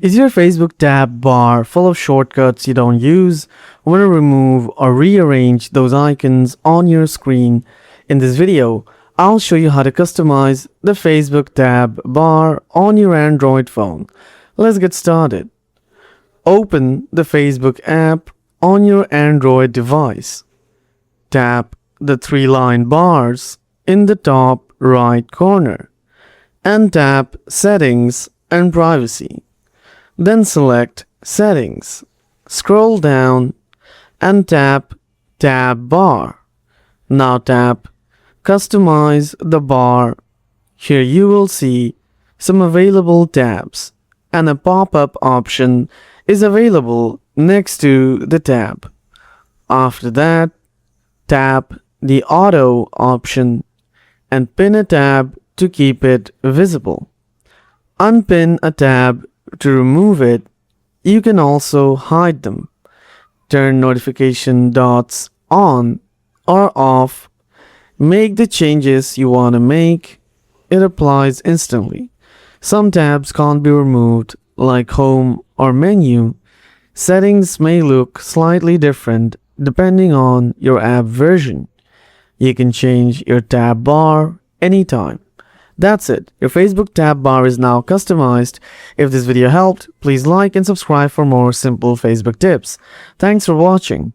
Is your Facebook tab bar full of shortcuts you don't use? Want to remove or rearrange those icons on your screen? In this video, I'll show you how to customize the Facebook tab bar on your Android phone. Let's get started. Open the Facebook app on your Android device. Tap the three-line bars in the top right corner and tap Settings and Privacy. Then select Settings. Scroll down and tap Tab Bar. Now tap Customize the bar. Here you will see some available tabs and a pop-up option is available next to the tab. After that, tap the Auto option and pin a tab to keep it visible. Unpin a tab to remove it. You can also hide them. Turn notification dots on or off. Make the changes you want to make. It applies instantly. Some tabs can't be removed, like Home or Menu. Settings may look slightly different depending on your app version. You can change your tab bar anytime. That's it. Your Facebook tab bar is now customized. If this video helped, please like and subscribe for more simple Facebook tips. Thanks for watching.